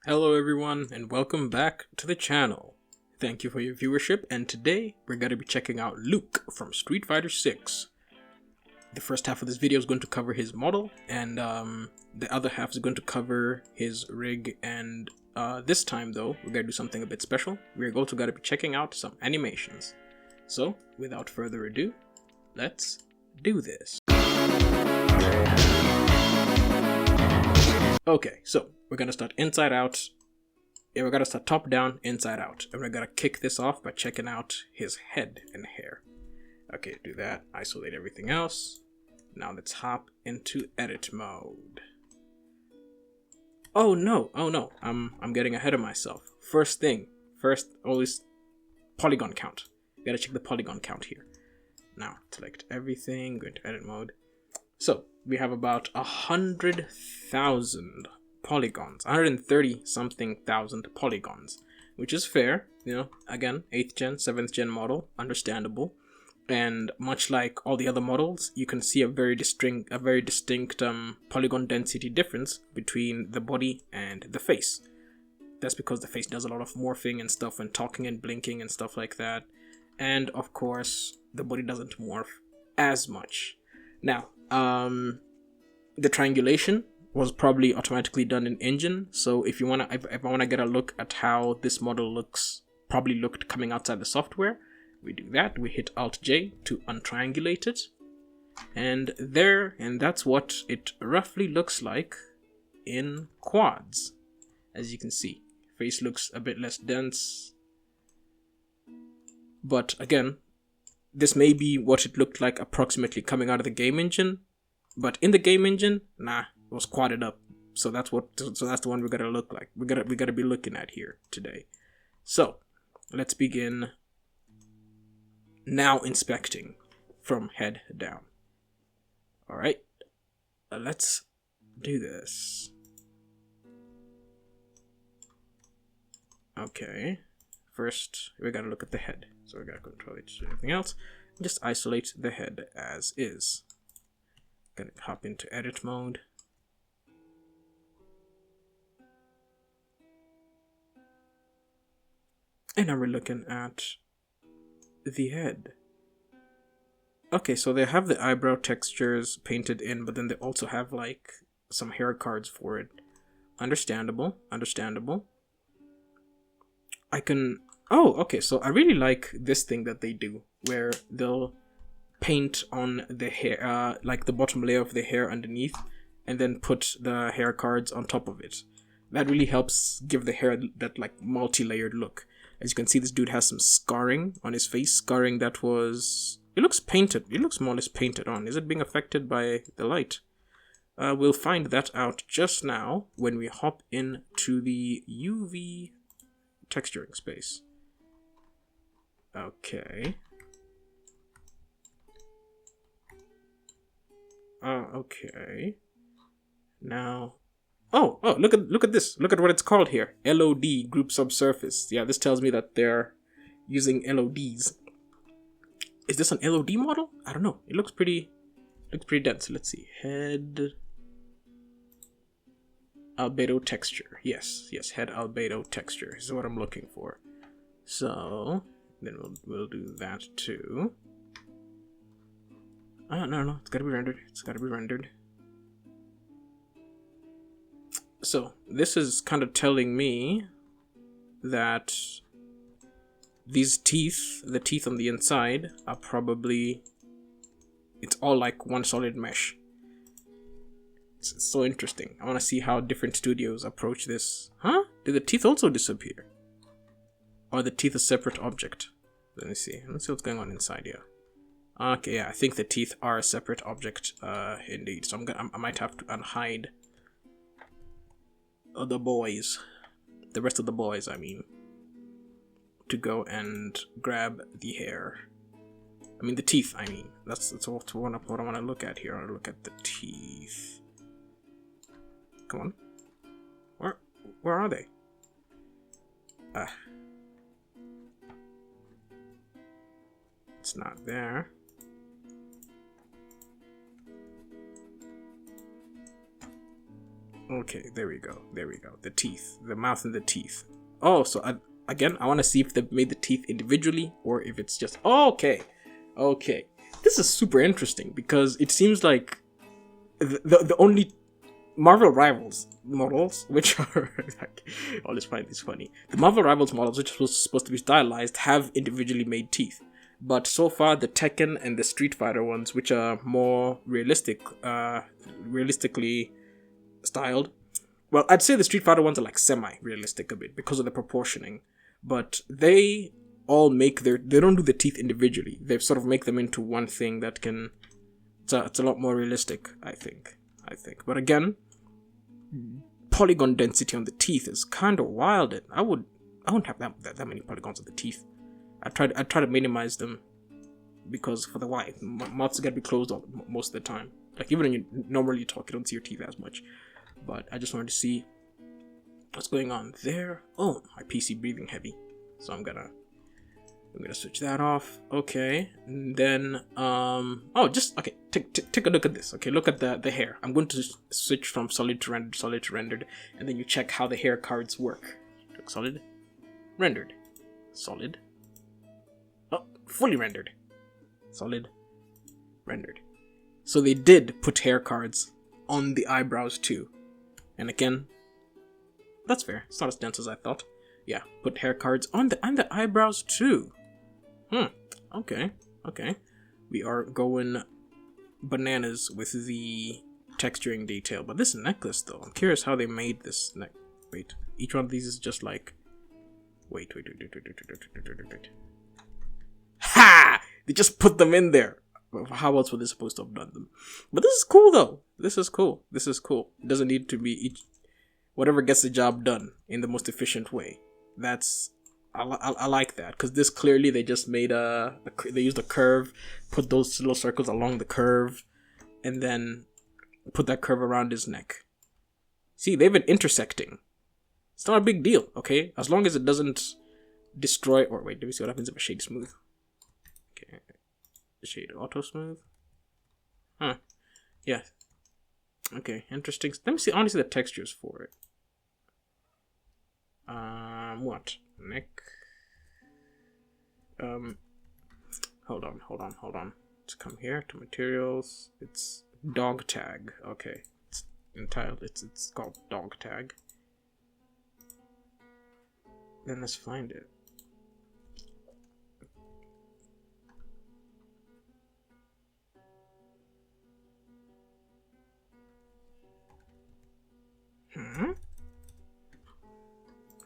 Hello everyone and welcome back to the channel. Thank you for your viewership, and today we're going to be checking out Luke from Street Fighter 6. The first half of this video is going to cover his model, and the other half is going to cover his rig, and this time though we're going to do something a bit special. We're also going to be checking out some animations. So without further ado, let's do this. Okay, so we're gonna start inside out. Yeah, we're gonna start top down, inside out. And we're gonna kick this off by checking out his head and hair. Okay, do that. Isolate everything else. Now let's hop into edit mode. Oh no, I'm getting ahead of myself. First, always polygon count. You gotta check the polygon count here. Now, select everything, go into edit mode. So, we have about 100,000 polygons, 130 something thousand polygons, which is fair, you know, again, 8th gen, 7th gen model, understandable. And much like all the other models, you can see a very distinct polygon density difference between the body and the face. That's because the face does a lot of morphing and stuff and talking and blinking and stuff like that. And of course, the body doesn't morph as much. Now, the triangulation was probably automatically done in engine, so if you wanna, if I wanna get a look at how this model looked coming outside the software, we do that. We hit Alt J to untriangulate it, and that's what it roughly looks like in quads. As you can see, face looks a bit less dense, but again, this may be what it looked like approximately coming out of the game engine, but in the game engine, nah, it was quadded up. So that's the one we're gonna look like. We gotta be looking at here today. So let's begin now inspecting from head down. All right, let's do this. Okay, first we gotta look at the head. So we gotta control it to everything else. Just isolate the head as is. Gonna hop into edit mode. And now we're looking at the head. Okay, so they have the eyebrow textures painted in, but then they also have like some hair cards for it. Understandable. Oh, okay, so I really like this thing that they do, where they'll paint on the hair, like the bottom layer of the hair underneath, and then put the hair cards on top of it. That really helps give the hair that like multi-layered look. As you can see, this dude has some scarring on his face, scarring that was... It looks painted, it looks more or less painted on. Is it being affected by the light? We'll find that out just now when we hop into the UV texturing space. Okay. Okay. Now, oh, look at this. Look at what it's called here. LOD, group subsurface. Yeah, this tells me that they're using LODs. Is this an LOD model? I don't know. It looks pretty dense. Let's see. Head albedo texture. Yes, head albedo texture is what I'm looking for. So then we'll do that too. No, it's gotta be rendered. So this is kind of telling me that these teeth, the teeth on the inside, are probably, it's all like one solid mesh. It's so interesting. I want to see how different studios approach this. Huh? Did the teeth also disappear? Or the teeth a separate object? Let me see. Let's see what's going on inside here. Okay, yeah, I think the teeth are a separate object, indeed. So I might have to unhide the boys, the rest of the boys, I mean, to go and grab the hair. I mean, the teeth, I mean. That's what I want to look at here. I want to look at the teeth. Come on. Where are they? It's not there. Okay, there we go. There we go. The teeth, the mouth and the teeth. Oh, so again, I want to see if they've made the teeth individually or if it's just. Oh, okay. Okay. This is super interesting because it seems like the only Marvel Rivals models, which are like, I always find this funny. The Marvel Rivals models, which are supposed to be stylized, have individually made teeth. But so far, the Tekken and the Street Fighter ones, which are more realistically styled. Well, I'd say the Street Fighter ones are like semi-realistic a bit because of the proportioning. But they all make they don't do the teeth individually. They sort of make them into one thing that can. It's a lot more realistic, I think. But again, polygon density on the teeth is kind of wild. I wouldn't have that many polygons on the teeth. I try to minimize them because for the why mouths gotta be closed most of the time. Like even when you normally talk, you don't see your teeth as much. But I just wanted to see what's going on there. Oh, my PC breathing heavy, so I'm gonna switch that off. Okay, and then okay. Take a look at this. Okay, look at the hair. I'm going to switch from solid to rendered, and then you check how the hair cards work. Look, solid, rendered, solid. Oh, fully rendered, solid, rendered. So they did put hair cards on the eyebrows too, and again, that's fair. It's not as dense as I thought. Yeah, put hair cards on the eyebrows too. Okay. We are going bananas with the texturing detail. But this necklace, though, I'm curious how they made this neck. Wait, each one of these is just like. Wait. Ha! They just put them in there. How else were they supposed to have done them? But this is cool, though. This is cool. It doesn't need to be whatever gets the job done in the most efficient way. I like that because this clearly they just made they used a curve, put those little circles along the curve, and then put that curve around his neck. See, they've been intersecting. It's not a big deal, okay? As long as it doesn't destroy. Or wait, let me see what happens if I shade smooth. Okay, shade auto smooth. Yeah. Okay, interesting. Let me see. I want to see the textures for it. What? Neck. Hold on. Let's come here to materials. It's dog tag. Okay. It's entitled. It's called dog tag. Then let's find it. I'm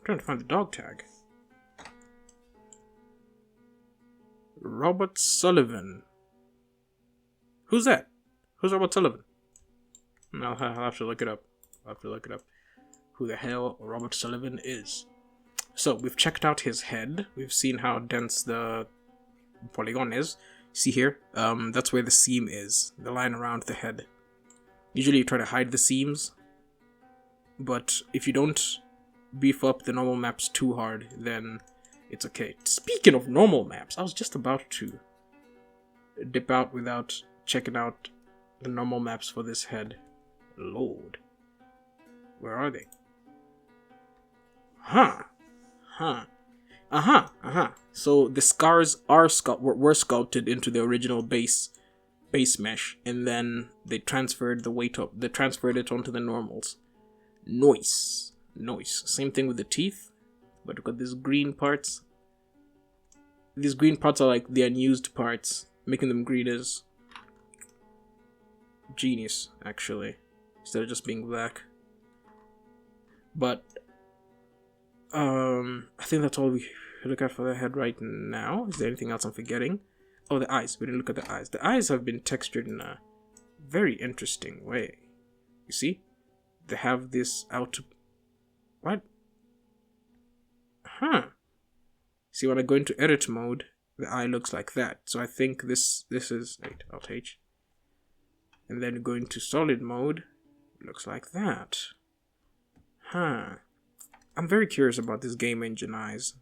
trying to find the dog tag. Robert Sullivan. Who's that? Who's Robert Sullivan? I'll have to look it up. Who the hell Robert Sullivan is. So, we've checked out his head. We've seen how dense the polygon is. See here? That's where the seam is. The line around the head. Usually you try to hide the seams. But if you don't beef up the normal maps too hard, then it's okay. Speaking of normal maps, I was just about to dip out without checking out the normal maps for this head. Lord. Where are they? So the scars were sculpted into the original base mesh, and then they transferred the weight up. They transferred it onto the normals. Nice. Same thing with the teeth, but look at these green parts. These green parts are like the unused parts. Making them green is genius, actually, instead of just being black. But I think that's all we look at for the head right now. Is there anything else I'm forgetting? Oh, the eyes. We didn't look at the eyes. The eyes have been textured in a very interesting way. You see? They have this out. What? See, when I go into edit mode, the eye looks like that. So I think this is Alt H. And then go into solid mode, it looks like that. I'm very curious about this game engine eyes.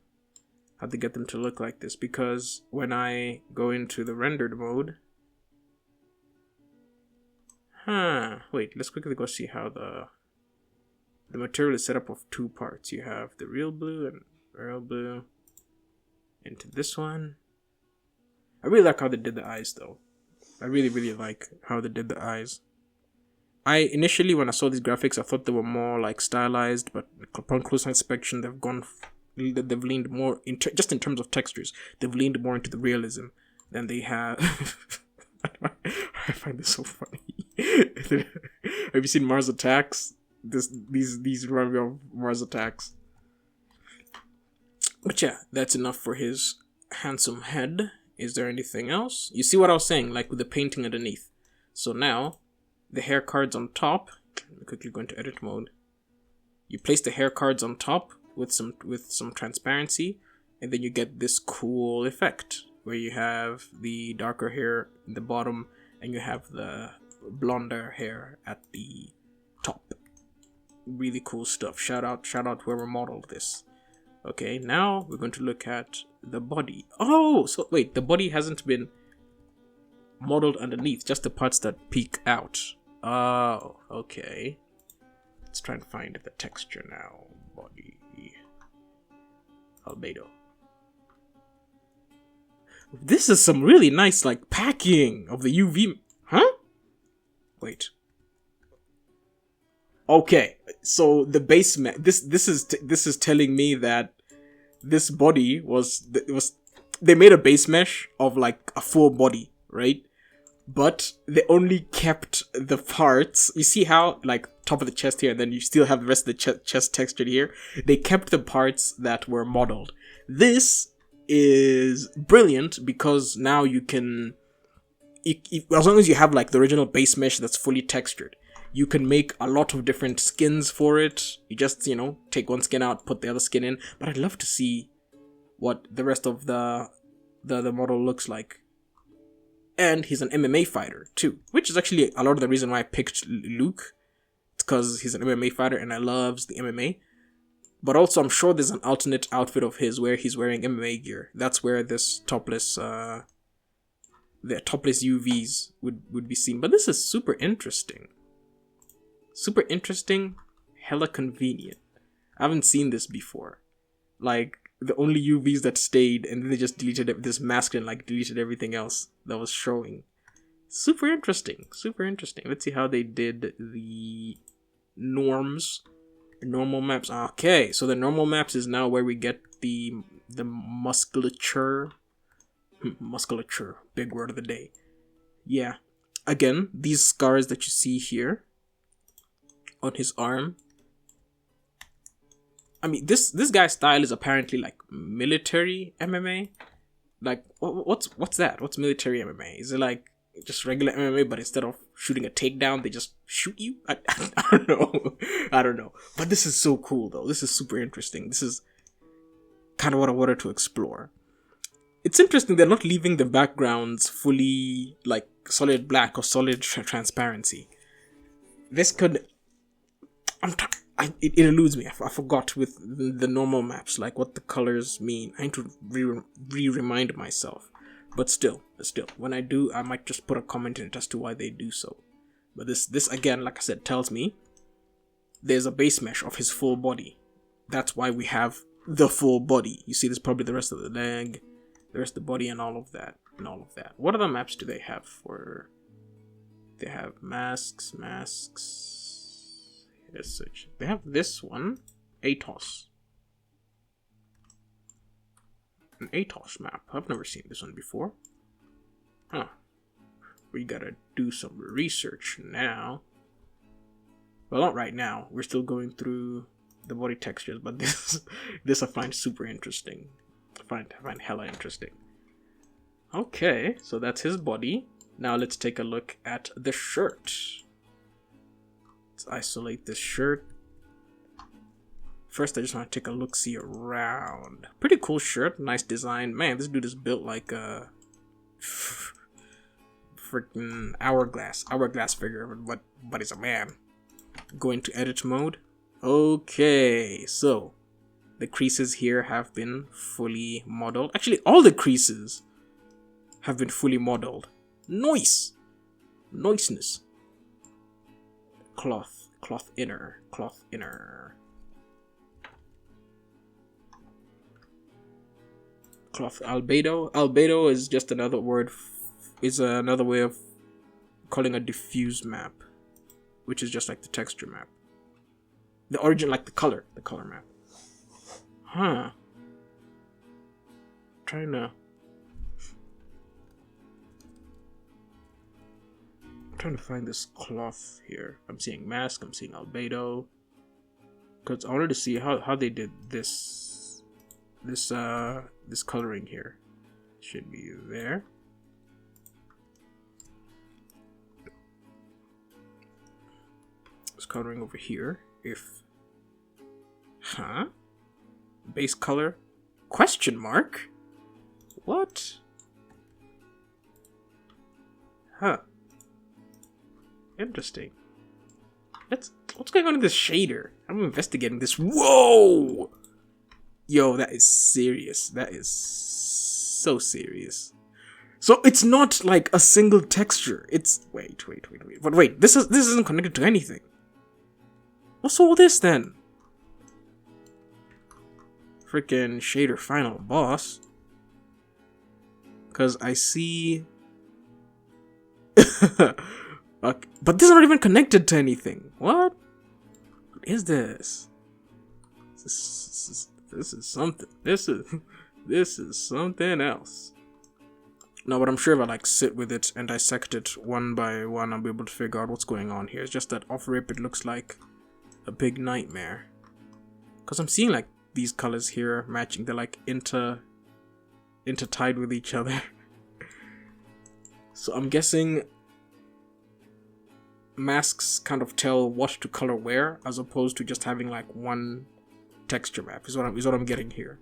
How to get them to look like this, because when I go into the rendered mode, wait, let's quickly go see how the The material is set up of 2 parts. You have the real blue and real blue into this one. I really like how they did the eyes though. I really, really like how they did the eyes. I initially, when I saw these graphics, I thought they were more like stylized, but upon closer inspection, they've leaned more just in terms of textures. They've leaned more into the realism than they have. I find this so funny. Have you seen Mars Attacks? These remind me of Mars Attacks. But yeah, that's enough for his handsome head. Is there anything else? You see what I was saying, like with the painting underneath. So now, the hair cards on top. Let me quickly go into edit mode. You place the hair cards on top with some transparency, and then you get this cool effect where you have the darker hair in the bottom and you have the blonder hair at the top. Really cool stuff. Shout out whoever modeled this. Okay, now we're going to look at the body. Oh, so wait, the body hasn't been modeled underneath, just the parts that peek out. Oh, okay. Let's try and find the texture now. Body. Albedo. This is some really nice, like, packing of the UV. Huh? Wait. Okay, so the base this is telling me that this body they made a base mesh of like a full body, right? But they only kept the parts. You see how like top of the chest here, and then you still have the rest of the chest textured here. They kept the parts that were modeled. This is brilliant because now you can, as long as you have like the original base mesh that's fully textured, you can make a lot of different skins for it. You just, take one skin out, put the other skin in. But I'd love to see what the rest of the model looks like. And he's an MMA fighter too, which is actually a lot of the reason why I picked Luke. It's because he's an MMA fighter and I loves the MMA. But also I'm sure there's an alternate outfit of his where he's wearing MMA gear. That's where this topless UVs would be seen. But this is super interesting. Super interesting, hella convenient. I haven't seen this before. Like, the only UVs that stayed, and then they just deleted this mask and like deleted everything else that was showing. Super interesting, super interesting. Let's see how they did the normal maps. Okay, so the normal maps is now where we get the musculature. Musculature, big word of the day. Yeah, again, these scars that you see here on his arm. I mean, this guy's style is apparently like military MMA. Like, what's that? What's military MMA? Is it like just regular MMA, but instead of shooting a takedown, they just shoot you? I don't know. I don't know. But this is so cool, though. This is super interesting. This is kind of what I wanted to explore. It's interesting they're not leaving the backgrounds fully like solid black or solid transparency. This could... It eludes me. I forgot with the normal maps, like what the colors mean. I need to remind myself. But still, when I do, I might just put a comment in it as to why they do so. But this again, like I said, tells me there's a base mesh of his full body. That's why we have the full body. You see, there's probably the rest of the leg, the rest of the body, and all of that. What other maps do they have for? They have masks. As such. They have this one, Atos. An Atos map. I've never seen this one before. Huh. We gotta do some research now. Well, not right now. We're still going through the body textures, but this I find super interesting. I find hella interesting. Okay, so that's his body. Now let's take a look at the shirt. Let's isolate this shirt. First, I just want to take a look-see around. Pretty cool shirt, nice design. Man, this dude is built like a freaking hourglass figure, but he's a man. Go into edit mode. Okay, so the creases here have been fully modeled. Actually, all the creases have been fully modeled. Niceness. Cloth. Cloth inner. Cloth inner. Cloth albedo. Albedo is just another word. Is another way of calling a diffuse map, which is just like the texture map. The origin, like the color map. Huh. I'm trying to find this cloth here. I'm seeing mask, I'm seeing albedo. Because I wanted to see how they did this coloring here. Should be there. This coloring over here. Base color? Question mark? What? Huh. Interesting. What's going on in this shader? I'm investigating this. Whoa! Yo, that is serious. That is so serious. So it's not like a single texture. It's wait. But wait, this isn't connected to anything. What's all this then? Freaking shader final boss. Because I see. Okay. But this is not even connected to anything. What is this? This is something. This is something else. No, but I'm sure if I like sit with it and dissect it one by one, I'll be able to figure out what's going on here. It's just that off rip, it looks like a big nightmare. Because I'm seeing like these colors here matching. They're like intertied with each other. So I'm guessing masks kind of tell what to color where, as opposed to just having like one texture map. Is what I'm getting here.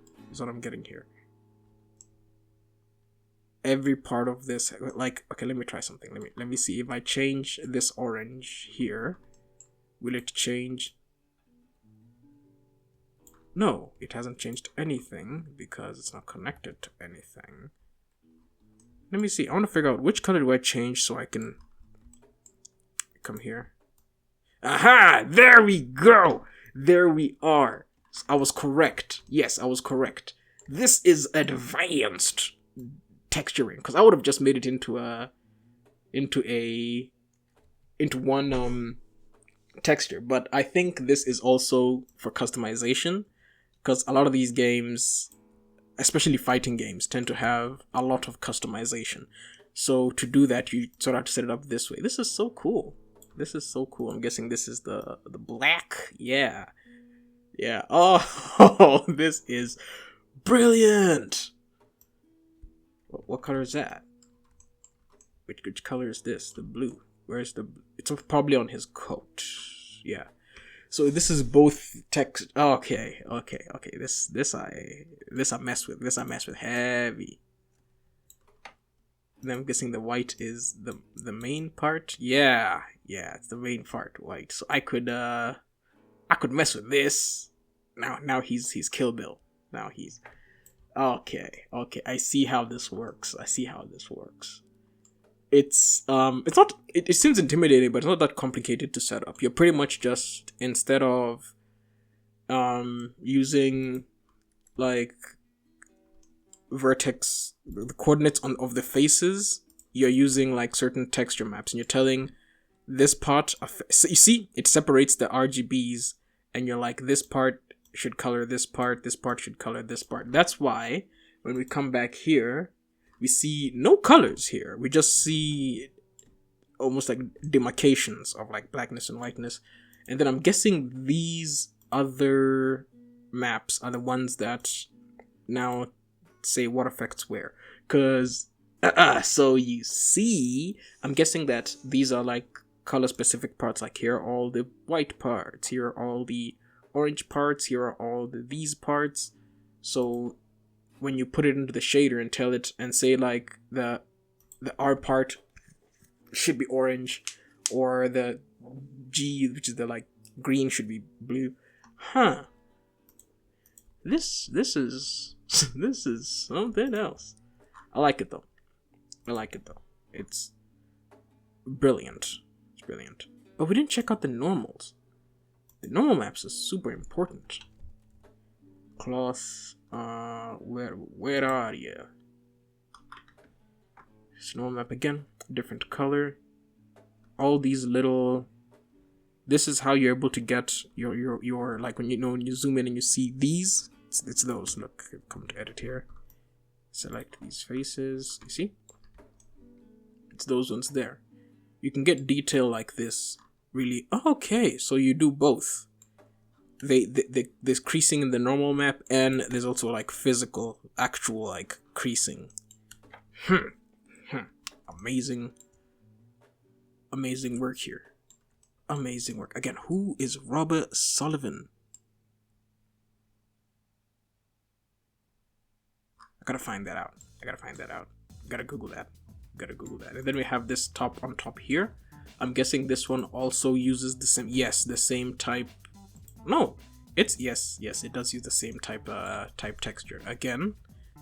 Every part of this, like, okay, let me try something. Let me see if I change this orange here, will it change? No, it hasn't changed anything because it's not connected to anything. Let me see. I want to figure out which color do I change so I can come here. Aha! There we go! There we are. I was correct. Yes, I was correct. This is advanced texturing, because I would have just made it into one texture, but I think this is also for customization, because a lot of these games, especially fighting games, tend to have a lot of customization. So to do that, you sort of have to set it up this way. This is so cool. I'm guessing this is the black. Yeah. Oh, this is brilliant. What color is that? Which color is this? The blue. Where's the? It's probably on his coat. Yeah. So this is both text. Okay. This I mess with. This I mess with heavy. Then I'm guessing the white is the main part. Yeah, it's the main part, white. So I could mess with this. Now he's Kill Bill. Now he's okay. I see how this works. It's not. It seems intimidating, but it's not that complicated to set up. You're pretty much just, instead of using like vertex, the coordinates of the faces, you're using like certain texture maps, and you're telling this part so you see it separates the RGBs, and you're like, this part should color this part should color this part. That's why when we come back here, we see no colors here. We just see almost like demarcations of like blackness and whiteness. And then I'm guessing these other maps are the ones that now say what affects where. Because, so you see, I'm guessing that these are like color specific parts. Like here are all the white parts, here are all the orange parts, here are all these parts. So when you put it into the shader and tell it and say like the R part should be orange, or the G, which is the like green, should be blue. This is something else. I like it though. It's brilliant. But we didn't check out the normals. The normal maps is super important. Cloth, where are you? Normal map again, different color. All these little, this is how you're able to get your like when you zoom in and you see these, it's those. Look, come to edit here, select these faces, you see, it's those ones there. You can get detail like this really. Okay, so you do both. There's creasing in the normal map, and there's also like physical, actual like creasing. Amazing work here. Amazing work. Again, who is Robert Sullivan? I gotta find that out. Gotta Google that. And then we have this top on top here. I'm guessing this one also uses the same, yes, the same type. No, it's, yes, it does use the same type texture. Again,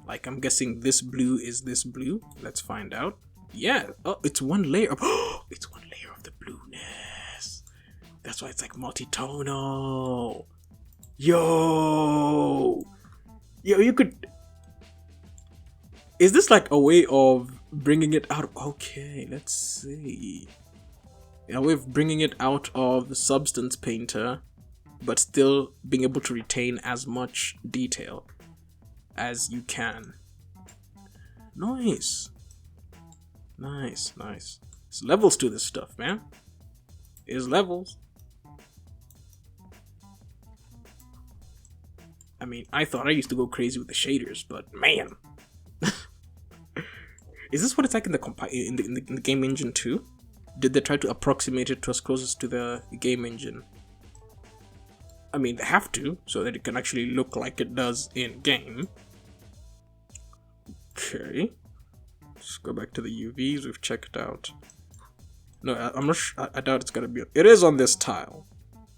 like I'm guessing this blue is this blue. Let's find out. Yeah, oh, it's one layer of, it's one layer of the blueness. That's why it's like multi-tonal. Yo, you could, is this like a way of bringing it out? Okay, let's see. A way of bringing it out of the Substance Painter, but still being able to retain as much detail as you can. Nice. There's levels to this stuff, man. There's levels. I mean, I thought I used to go crazy with the shaders, but man. Is this what it's like in the game engine too? Did they try to approximate it to as closest to the game engine? I mean, they have to, so that it can actually look like it does in game. Okay. Let's go back to the UVs we've checked out. No, I'm not sure. I doubt it's gonna be. It is on this tile.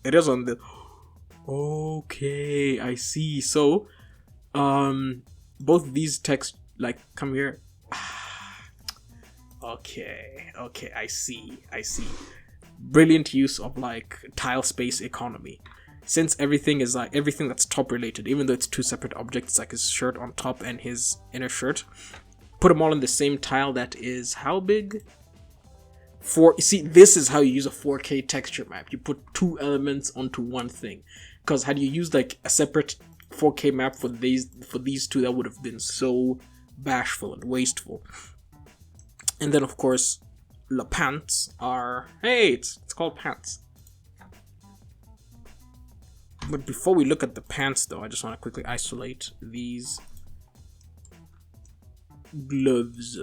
It is on the. Okay, I see. So, both these texts, like, come here. Okay, I see. Brilliant use of like tile space economy. Since everything is like everything that's top related, even though it's two separate objects, like his shirt on top and his inner shirt, put them all in the same tile. That is how big? You see, this is how you use a 4K texture map. You put two elements onto one thing. Because had you used like a separate 4K map for these two, that would have been so bashful and wasteful. And then of course, the pants are, hey, it's called pants. But before we look at the pants though, I just want to quickly isolate these gloves.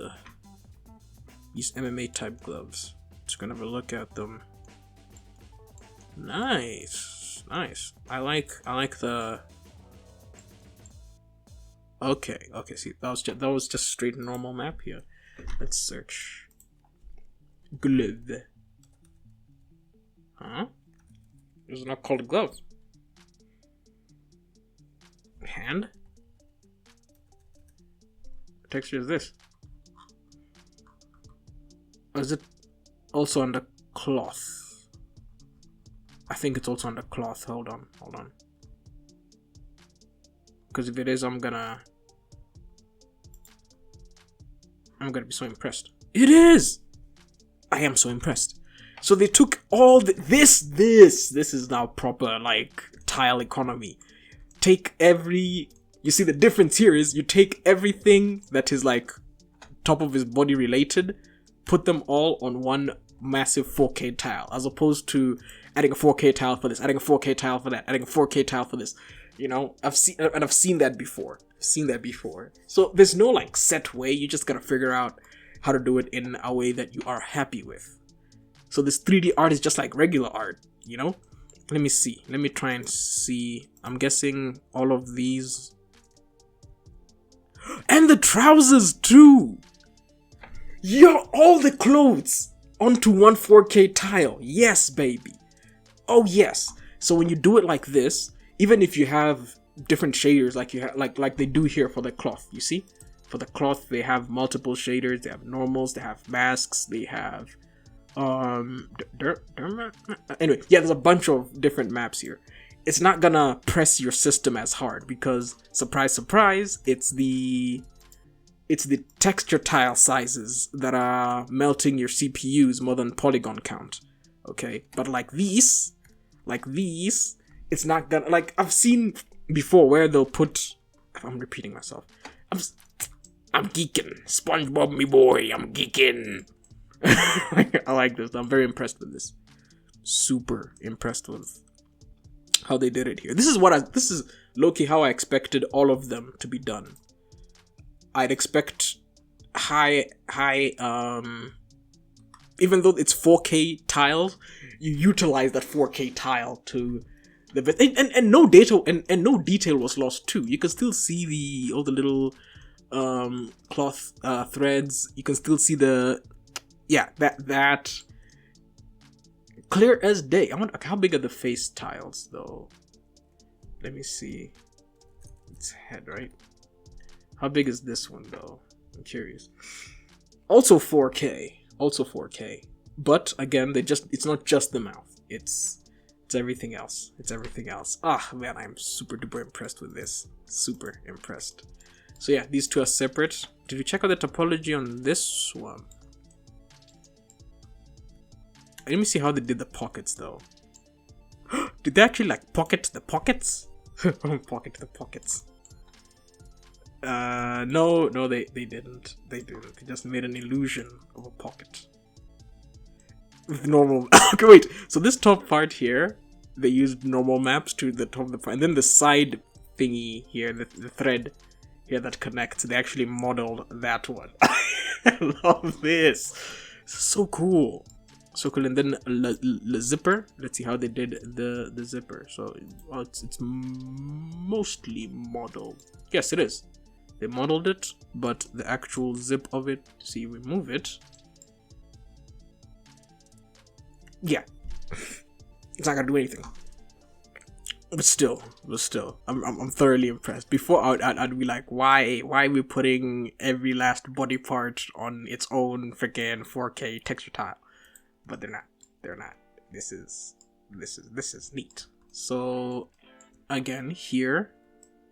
These MMA type gloves. Just gonna have a look at them. Nice. I like the. Okay. See, that was just straight normal map here. Let's search. Glove. Huh? It's not called a glove. Hand? What texture is this? Or is it also on the cloth? I think it's also on the cloth. Hold on. Because if it is, I'm gonna be so impressed. It is! I am so impressed. So they took all this is now proper like tile economy. You see the difference here is you take everything that is like top of his body related, put them all on one massive 4K tile, as opposed to adding a 4K tile for this, adding a 4K tile for that, adding a 4K tile for this. You know, I've seen that before. So there's no like set way. You just gotta figure out how to do it in a way that you are happy with. So this 3D art is just like regular art, you know? Let me see. Let me try and see. I'm guessing all of these. And the trousers too! Yo, all the clothes onto one 4K tile. Yes, baby. Oh yes. So when you do it like this, even if you have different shaders like you have like they do here for the cloth, you see? For the cloth they have multiple shaders, they have normals, they have masks, they have Anyway, yeah, there's a bunch of different maps here. It's not gonna press your system as hard because, surprise, surprise, it's the texture tile sizes that are melting your CPUs more than polygon count. Okay, but like these, it's not gonna, like, I've seen before where they'll put, I'm repeating myself, I'm geeking, SpongeBob me boy, I'm geeking. I like this. I'm very impressed with this. Super impressed with how they did it here. This is low-key how I expected all of them to be done. I'd expect high even though it's 4K tiles, you utilize that 4K tile to the and no data and no detail was lost too. You can still see all the little cloth threads. You can still see that clear as day. I wonder how big are the face tiles though. Let me see. It's head, right? How big is this one though? I'm curious. Also 4K. But again, it's not just the mouth. It's everything else. Ah man, I'm super duper impressed with this. Super impressed. So yeah, these two are separate. Did you check out the topology on this one? Let me see how they did the pockets though. Did they actually like pocket the pockets? Pocket the pockets. No, they didn't. They just made an illusion of a pocket. With normal. Okay, wait. So this top part here, they used normal maps to the top of the part, and then the side thingy here, the thread here that connects, they actually modeled that one. I love this. So cool. So cool. And then the zipper. Let's see how they did the zipper. So it's mostly modeled. Yes, it is. They modeled it, but the actual zip of it, see, we move it. Yeah. It's not gonna do anything. But still, I'm thoroughly impressed. Before I'd be like, why are we putting every last body part on its own freaking 4K texture tile? But they're not. This is neat. So again, here,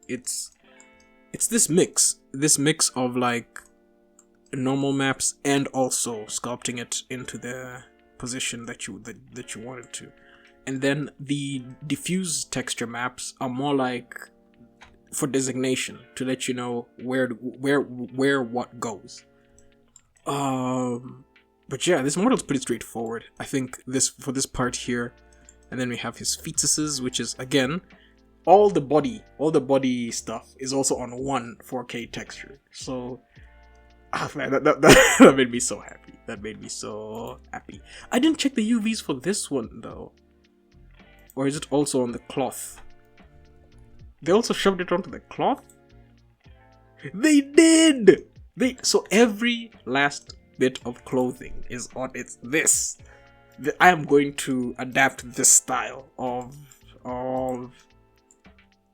it's this mix of like normal maps and also sculpting it into the position that you wanted to. And then the diffuse texture maps are more like for designation to let you know where what goes. But yeah, this model's pretty straightforward. I think for this part here, and then we have his fetuses, which is again all the body stuff is also on one 4K texture. So, man, that made me so happy. I didn't check the UVs for this one though. Or is it also on the cloth? They also shoved it onto the cloth? They did! So every last bit of clothing is on this. I am going to adapt this style of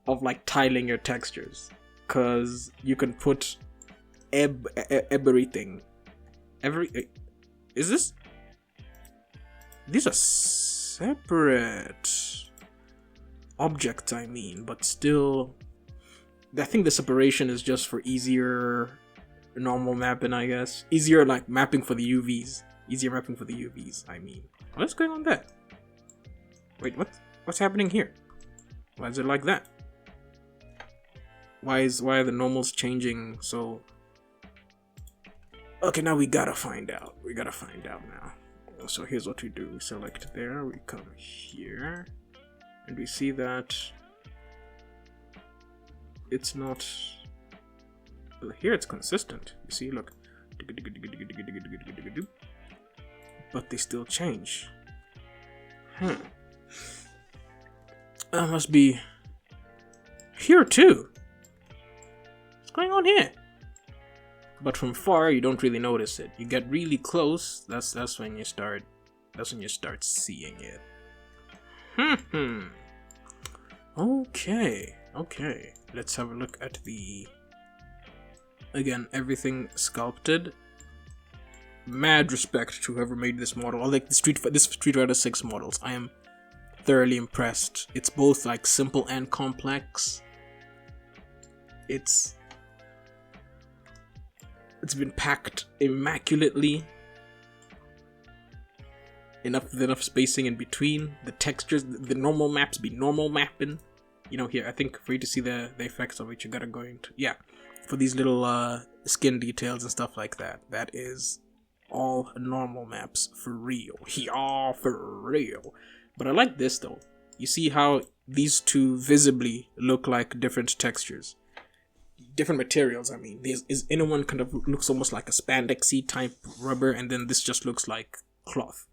like tiling your textures, cause you can put everything. Is this? These are separate objects, I mean, but still, I think the separation is just for easier normal mapping, I guess. Easier like mapping for the UVs. I mean. What's going on there? Wait, what's happening here? Why is it like that? Why are the normals changing so? Okay, now we gotta find out. Now. So here's what we do. We select there, we come here, and we see that it's not. Well, here it's consistent. You see, look. But they still change. That must be here too. What's going on here? But from far, you don't really notice it. You get really close. That's when you start. That's when you start seeing it. Okay. Let's have a look at the. Again, everything sculpted. mad respect to whoever made this model. I like the Street Fighter 6 models. I am thoroughly impressed. It's both like simple and complex. It's been packed immaculately. Enough spacing in between. The textures, the normal maps be normal mapping. You know, here, I think for you to see the effects of it, you gotta go into, yeah, for these little skin details and stuff like that. That is all normal maps for real. Yeah, for real. But I like this though. You see how these two visibly look like different textures. Different materials, I mean. This inner one kind of looks almost like a spandexy type rubber, and then this just looks like cloth.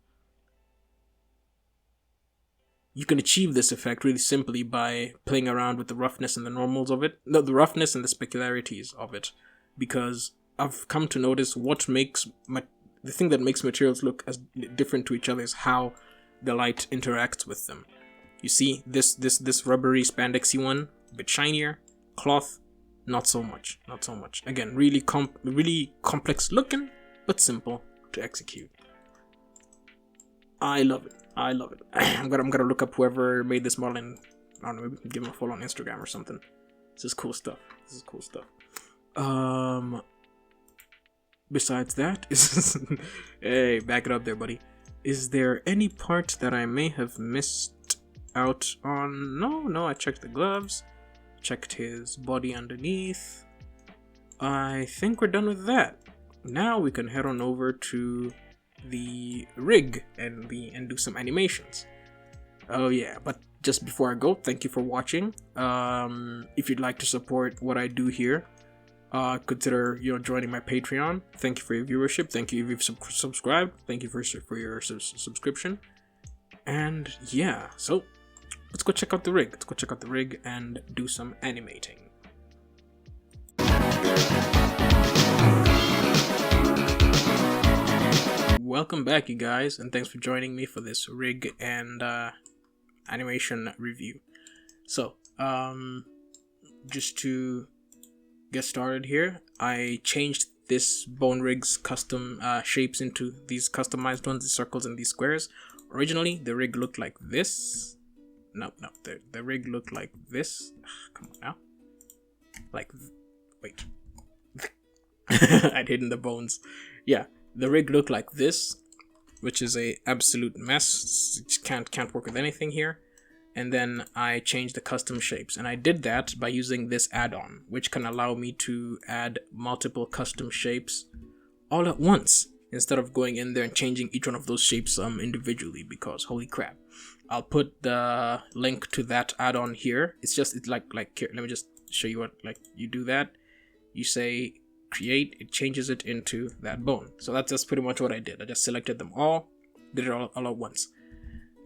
You can achieve this effect really simply by playing around with the roughness and the normals of it. No, the roughness and the specularities of it. Because I've come to notice the thing that makes materials look as different to each other is how the light interacts with them. You see, this rubbery spandexy one, a bit shinier. Cloth, not so much. Not so much. Again, really complex looking, but simple to execute. I love it. I love it. I'm gonna look up whoever made this model and I don't know, maybe give him a follow on Instagram or something. This is cool stuff. Besides that, hey, back it up there, buddy. Is there any part that I may have missed out on? No, I checked the gloves, checked his body underneath. I think we're done with that. Now we can head on over to the rig and do some animations. Oh yeah, but just before I go, thank you for watching. If you'd like to support what I do here, consider joining my Patreon. Thank you for your viewership. Thank you if you've subscribed. Thank you for your subscription. And yeah, so let's go check out the rig. And do some animating. Welcome back, you guys, and thanks for joining me for this rig and animation review. So, just to get started here, I changed this bone rig's custom shapes into these customized ones, the circles and these squares. Originally, the rig looked like this. No, the rig looked like this. Come on now. Wait. I'd hidden the bones. Yeah. The rig looked like this, which is a absolute mess. It can't work with anything here. And then I changed the custom shapes, and I did that by using this add-on, which can allow me to add multiple custom shapes all at once, instead of going in there and changing each one of those shapes individually, because holy crap. I'll put the link to that add-on here. It's like here, let me just show you what, you do that. You say create, it changes it into that bone. So that's just pretty much what I did. I just selected them all, did it all at once.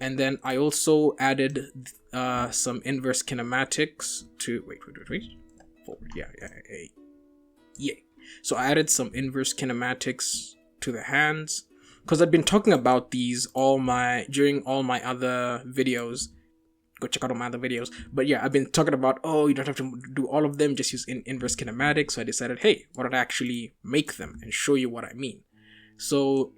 And then I also added some inverse kinematics to wait forward. Yeah. So I added some inverse kinematics to the hands, because I've been talking about these during all my other videos. Go check out all my other videos. But yeah, I've been talking about, you don't have to do all of them, just use inverse kinematics. So I decided, hey, why don't I actually make them and show you what I mean? So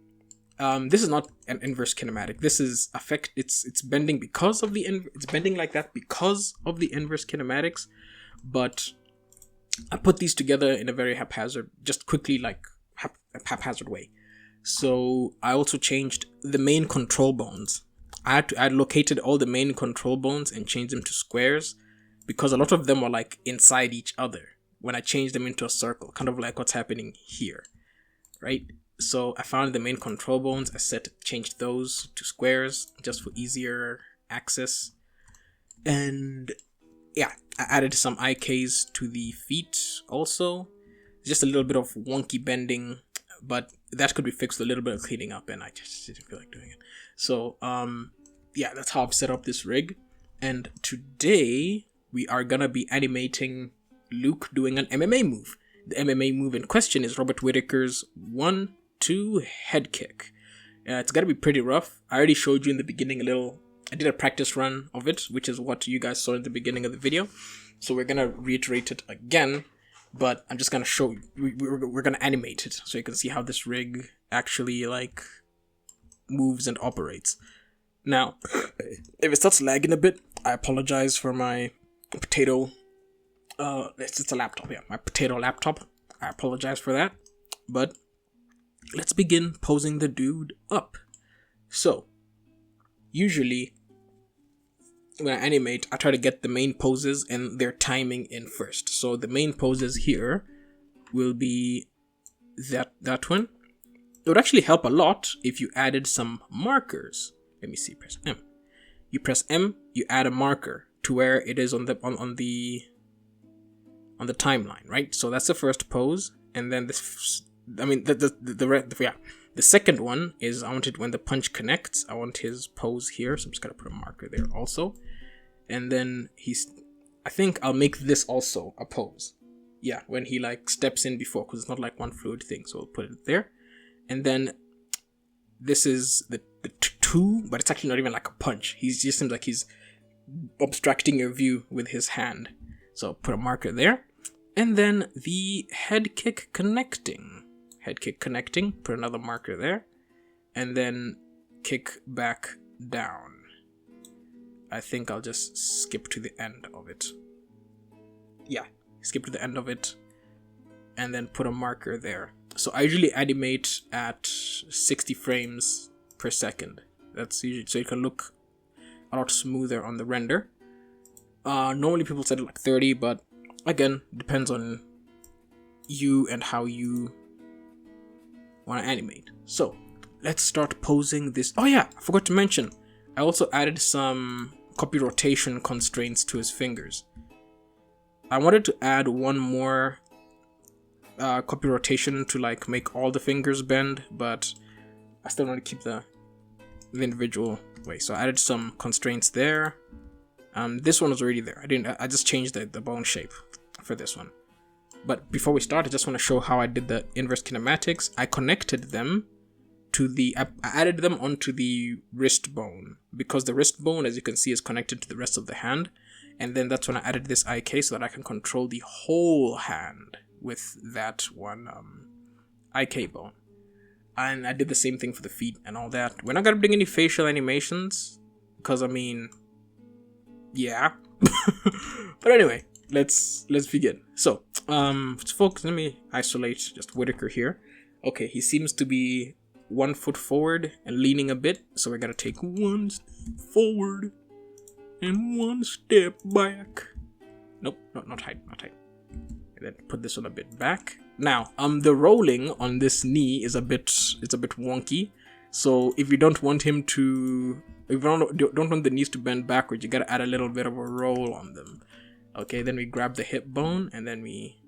this is not an inverse kinematic. This is it's bending because of it's bending like that because of the inverse kinematics. But I put these together in a very haphazard way. So I also changed the main control bones. I located all the main control bones and changed them to squares, because a lot of them were like inside each other when I changed them into a circle, kind of like what's happening here, right? So I found the main control bones, changed those to squares just for easier access. And yeah, I added some IKs to the feet also. Just a little bit of wonky bending, but that could be fixed with a little bit of cleaning up, and I just didn't feel like doing it. So, yeah, that's how I've set up this rig. And today, we are gonna be animating Luke doing an MMA move. The MMA move in question is Robert Whittaker's 1-2 head kick. It's gotta be pretty rough. I already showed you in the beginning I did a practice run of it, which is what you guys saw in the beginning of the video. So we're gonna reiterate it again. but I'm just gonna show you. We're gonna animate it so you can see how this rig actually like moves and operates. Now, if it starts lagging a bit, I apologize for my potato. It's a laptop, yeah, my potato laptop. I apologize for that, but let's begin posing the dude up. So, usually when I animate, I try to get the main poses and their timing in first. So the main poses here will be that one. It would actually help a lot if you added some markers. Let me see, press M. You press M, you add a marker to where it is on the timeline, right? So that's the first pose, and then this, I mean the second one is I want it when the punch connects. I want his pose here, so I'm just gonna put a marker there also, and then I think I'll make this also a pose. Yeah, when he like steps in before, because it's not like one fluid thing, so we'll put it there, and then this is the two, but it's actually not even like a punch. He just seems like he's obstructing your view with his hand. So I'll put a marker there. And then the head kick connecting. Head kick connecting, put another marker there. And then kick back down. I think I'll just skip to the end of it. Yeah, skip to the end of it. And then put a marker there. So I usually animate at 60 frames per second. That's usually so it can look a lot smoother on the render. Normally people set it like 30, but again, depends on you and how you want to animate. So let's start posing this. Oh yeah, I forgot to mention, I also added some copy rotation constraints to his fingers. I wanted to add one more copy rotation to like make all the fingers bend, but I still want to keep the individual way. So I added some constraints there. This one was already there. I just changed the bone shape for this one. But before we start, I just want to show how I did the inverse kinematics. I connected them to I added them onto the wrist bone, because the wrist bone, as you can see, is connected to the rest of the hand. And then that's when I added this IK so that I can control the whole hand with that one IK bone. And I did the same thing for the feet and all that. We're not gonna bring any facial animations, because I mean, yeah. But anyway, let's begin. So focus. Let me isolate just Whitaker here. Okay, he seems to be 1 foot forward and leaning a bit, so we're gonna take 1 step forward and 1 step back. Nope, not height. And then put this one a bit back. Now, the rolling on this knee is a bit wonky. So if you don't want him to, if you don't want the knees to bend backwards, you gotta add a little bit of a roll on them. Okay, then we grab the hip bone and then we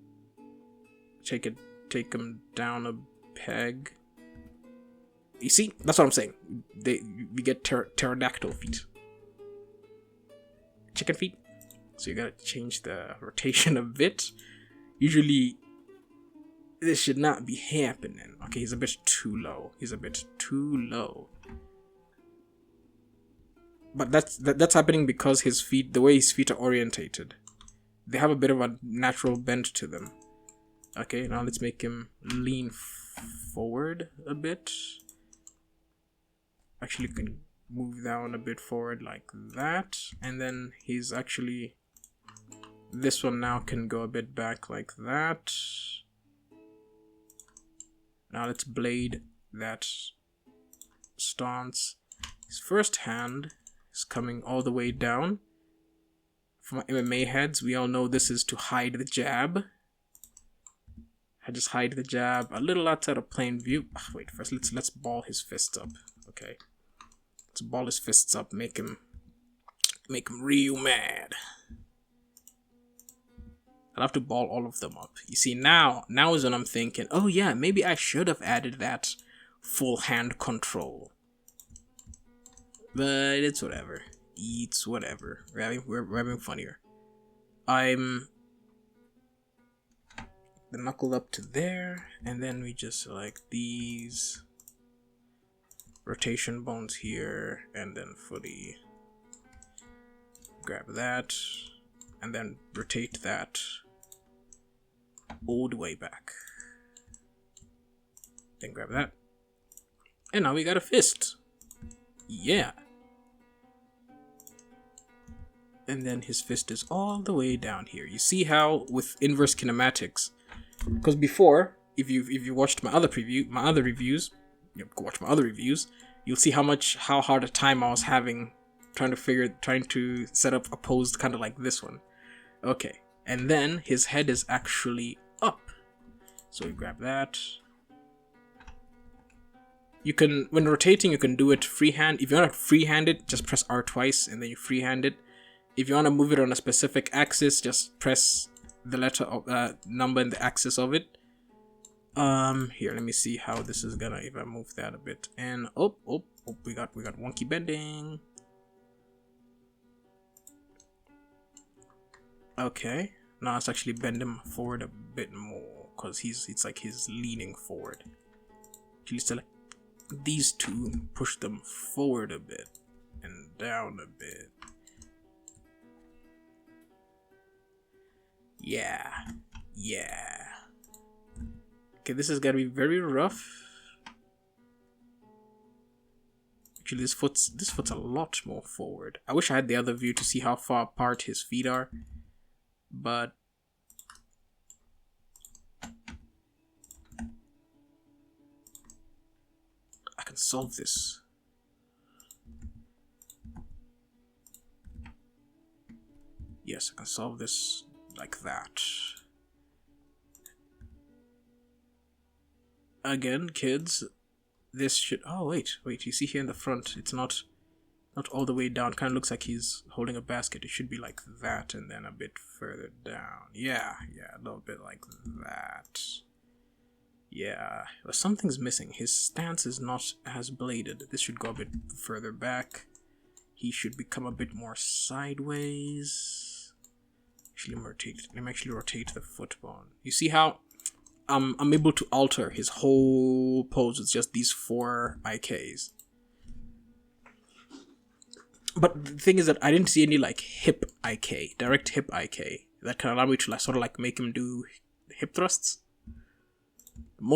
take him down a peg. You see, that's what I'm saying. We get pterodactyl feet, chicken feet. So you gotta change the rotation a bit. Usually, this should not be happening. Okay, he's a bit too low. But that's happening because his feet, the way his feet are orientated, they have a bit of a natural bend to them. Okay, now let's make him lean forward a bit. Actually, you can move down a bit forward like that, and then he's actually, this one now can go a bit back like that. Now let's blade that stance. His first hand is coming all the way down. For my MMA heads, we all know this is to hide the jab. I just hide the jab a little outside of plain view. Wait, first let's ball his fists up. Okay, let's ball his fists up. Make him real mad. I'll have to ball all of them up. You see, now is when I'm thinking, oh yeah, maybe I should have added that full hand control. But it's whatever. It's whatever. We're having fun here. I'm the knuckle up to there, and then we just select these rotation bones here, and then fully grab that, and then rotate that all the way back. Then grab that. And now we got a fist. Yeah. And then his fist is all the way down here. You see how with inverse kinematics, because before, if you watched my other reviews, you'll see how hard a time I was having trying to set up a pose kind of like this one. Okay, and then his head is actually up. So we grab that. You can, when rotating, you can do it freehand. If you want to freehand it, just press R twice and then you freehand it. If you want to move it on a specific axis, just press the letter of number in the axis of it. Here, let me see how this is gonna, if I move that a bit. And we got wonky bending. Okay, now let's actually bend him forward a bit more, because it's like he's leaning forward. Actually select these two, push them forward a bit and down a bit. Yeah. Okay, this is gonna be very rough. Actually, this foot's a lot more forward. I wish I had the other view to see how far apart his feet are, but I can solve this. Yes, I can solve this like that. Again, kids, this should... Oh, wait. You see here in the front, it's not all the way down. Kind of looks like he's holding a basket. It should be like that and then a bit further down. Yeah, a little bit like that. Yeah, but something's missing. His stance is not as bladed. This should go a bit further back. He should become a bit more sideways. Let me actually rotate the foot bone. You see how I'm able to alter his whole pose with just these 4 IKs. But the thing is that I didn't see any like hip IK, direct hip IK, that can allow me to like sort of like make him do hip thrusts. I'm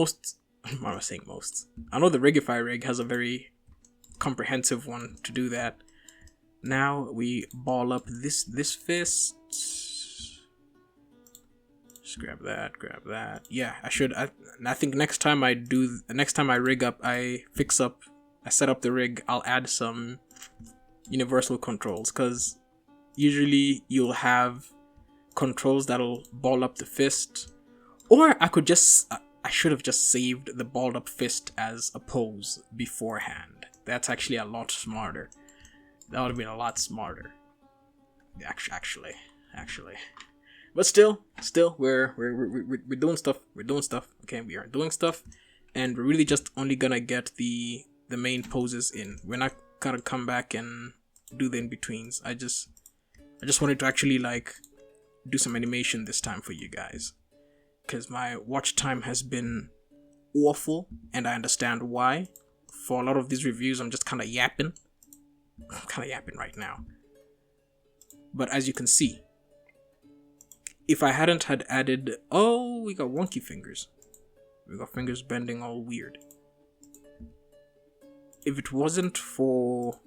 not saying most. I know the Rigify rig has a very comprehensive one to do that. Now we ball up this fist. Just grab that. Yeah, I think next time I rig up, I set up the rig, I'll add some universal controls, because usually you'll have controls that'll ball up the fist, or I should have just saved the balled up fist as a pose beforehand. That's actually a lot smarter. That would have been a lot smarter. Actually. But still, we're doing stuff. Okay, we are doing stuff, and we're really just only gonna get the main poses in. We're not gonna come back and do the in-betweens. I just wanted to actually like do some animation this time for you guys, because my watch time has been awful, and I understand why. For a lot of these reviews, I'm just kind of yapping. I'm kind of yapping right now. But as you can see, if I hadn't had added... Oh, we got wonky fingers. We got fingers bending all weird. If it wasn't for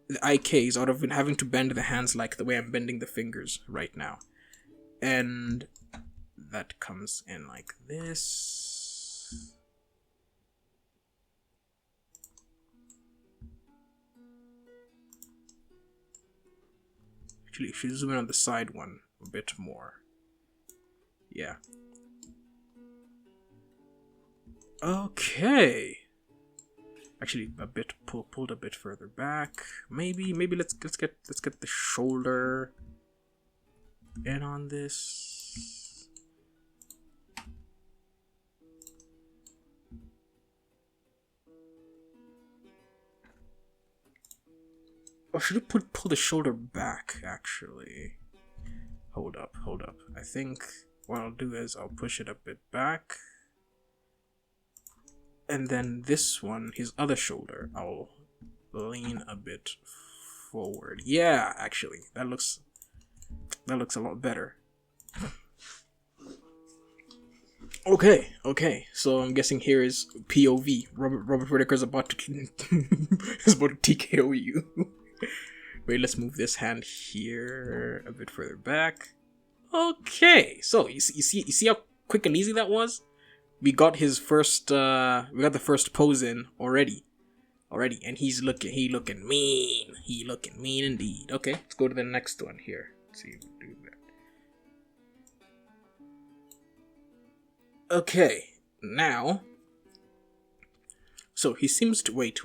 the IKs, I would have been having to bend the hands like the way I'm bending the fingers right now. And that comes in like this. Actually, you should zoom in on the side one a bit more. Yeah. Okay. Actually, a bit pulled a bit further back. Maybe let's get the shoulder in on this. Or should we pull the shoulder back? Actually, hold up. I think what I'll do is I'll push it a bit back. And then this one, his other shoulder, I'll lean a bit forward. Yeah, actually, that looks a lot better. Okay. So I'm guessing here is POV. Robert Whittaker's about to is about to TKO you. Wait, let's move this hand here a bit further back. Okay, so you see how quick and easy that was. We got his first. We got the first pose in already, and he looking mean. He looking mean indeed. Okay, let's go to the next one here. Let's see if we do that. Okay, now. So he seems to wait.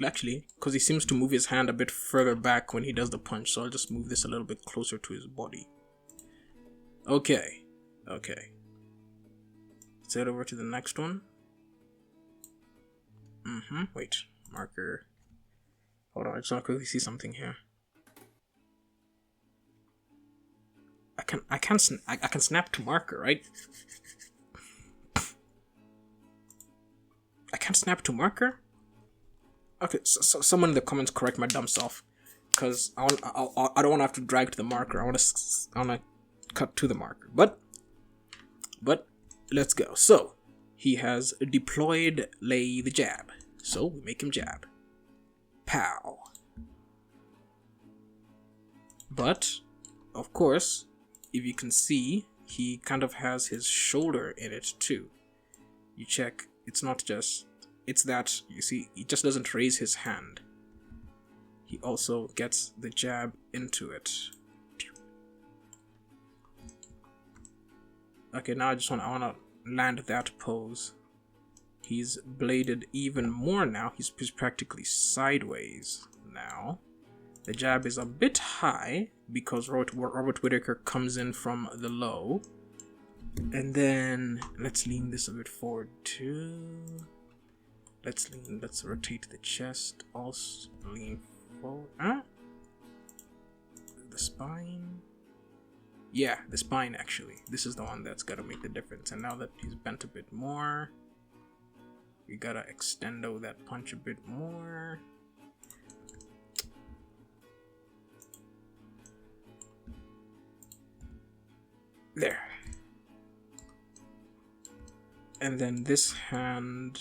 Actually, because he seems to move his hand a bit further back when he does the punch, so I'll just move this a little bit closer to his body. Okay. Let's head over to the next one. Wait, marker. Hold on, I just want to quickly see something here. I can snap to marker, right? I can't snap to marker? Okay, so someone in the comments correct my dumb self, because I don't want to have to drag to the marker. I want to cut to the marker. But let's go. So he has deployed lay the jab. So we make him jab. Pow. But of course, if you can see, he kind of has his shoulder in it too. You check. It's not just. It's that, you see, he just doesn't raise his hand. He also gets the jab into it. Okay, now I want to land that pose. He's bladed even more now. He's practically sideways now. The jab is a bit high because Robert Whittaker comes in from the low. And then let's lean this a bit forward too. Let's rotate the chest, also lean forward. The spine. Yeah, the spine actually. This is the one that's gotta make the difference. And now that he's bent a bit more, we gotta extendo that punch a bit more. There. And then this hand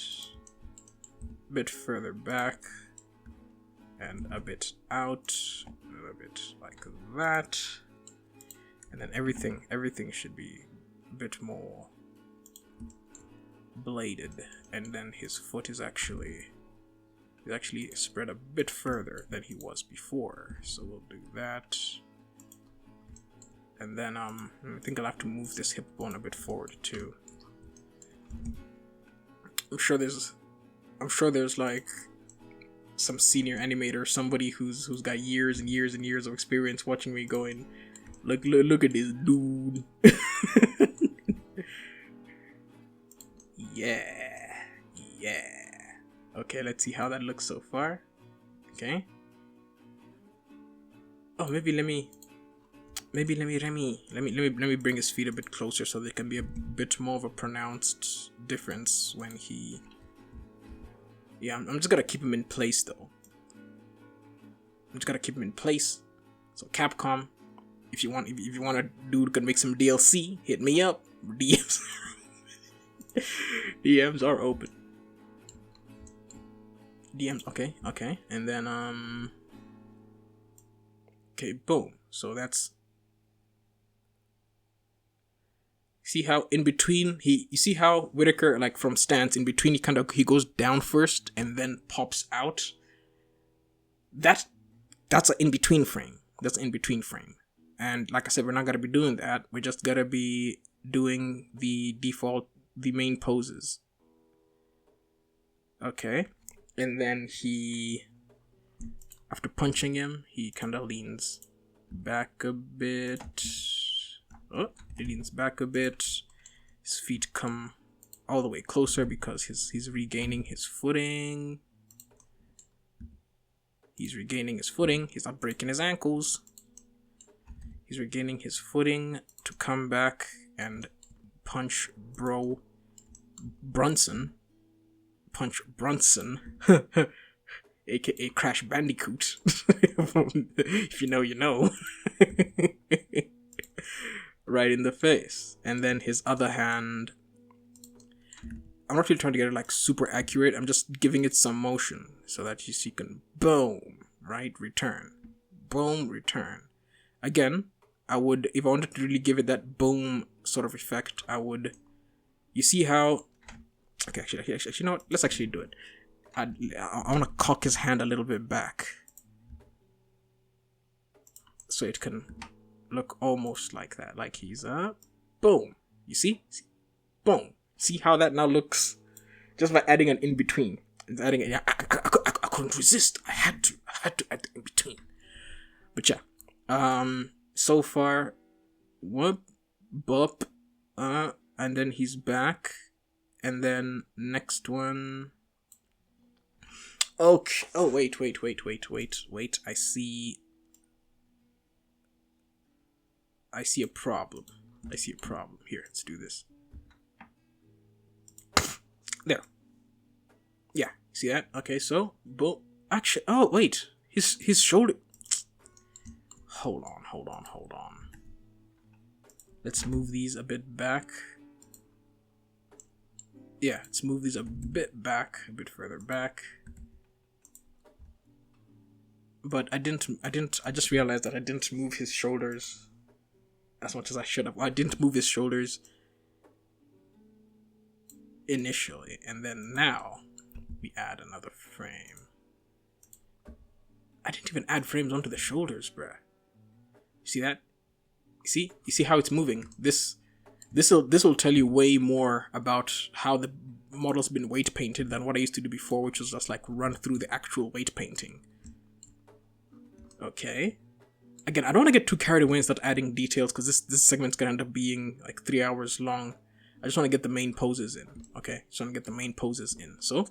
a bit further back and a bit out, a bit like that, and then everything should be a bit more bladed, and then his foot is actually spread a bit further than he was before, so we'll do that. And then I think I'll have to move this hip bone a bit forward too. I'm sure there's like some senior animator, somebody who's got years and years and years of experience watching me going, look at this dude. yeah. Okay, let's see how that looks so far. Okay. Oh, maybe let me bring his feet a bit closer so there can be a bit more of a pronounced difference when he. Yeah, I'm just gonna keep him in place though. I'm just gonna keep him in place. So Capcom, if you want a dude who can make some DLC, hit me up. DMs are open. DMs, okay, and then okay, boom. So that's. See how in between you see how Whittaker, like from stance in between, he goes down first and then pops out. That's an in-between frame. And like I said, we're not gonna be doing that. We're just gonna be doing the main poses. Okay. And then after punching him, he kinda leans back a bit. Oh, he leans back a bit. His feet come all the way closer because he's regaining his footing. He's not breaking his ankles. He's regaining his footing to come back and punch Brunson, aka Crash Bandicoot. If you know, you know. Right in the face. And then his other hand I'm not really trying to get it like super accurate. I'm just giving it some motion so that you can boom, right? Return. Boom, return. Again, I would, if I wanted to really give it that boom sort of effect, I would, you see how, okay, actually, you know what? Let's actually do it. I want to cock his hand a little bit back so it can look almost like that, like he's boom. You see? Boom. See how that now looks? Just by adding an in between. It's adding it. Yeah, I couldn't resist. I had to add the in between. But yeah, so far, whoop, bop, and then he's back, and then next one. Okay. Oh wait. I see a problem. Here, let's do this. There. Yeah, see that? Okay, so boom. Actually, oh wait, his shoulder. Hold on. Let's move these a bit back. Yeah, let's move these a bit further back. But I just realized that I didn't move his shoulders as much as I should have. I didn't move his shoulders initially, and then now we add another frame. I didn't even add frames onto the shoulders, bruh. You see that? You see how it's moving? This will tell you way more about how the model's been weight painted than what I used to do before, which was just like run through the actual weight painting. Okay. Again, I don't want to get too carried away and start adding details, because this segment's gonna end up being like 3 hours long. I just want to get the main poses in. Okay, just want to get the main poses in. So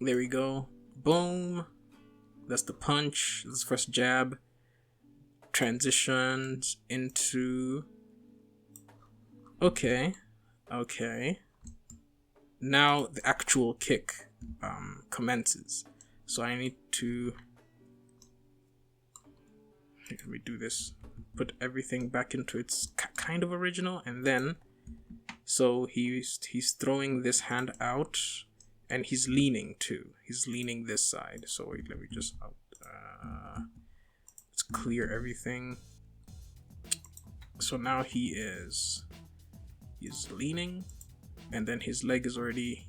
there we go. Boom. That's the punch. This is the first jab. Transitions into. Okay. Now the actual kick commences. So I need to. Let me do this. Put everything back into its kind of original, and then. So he's throwing this hand out, and he's leaning too. He's leaning this side. So wait, let me just let's clear everything. So now he's leaning, and then his leg is already.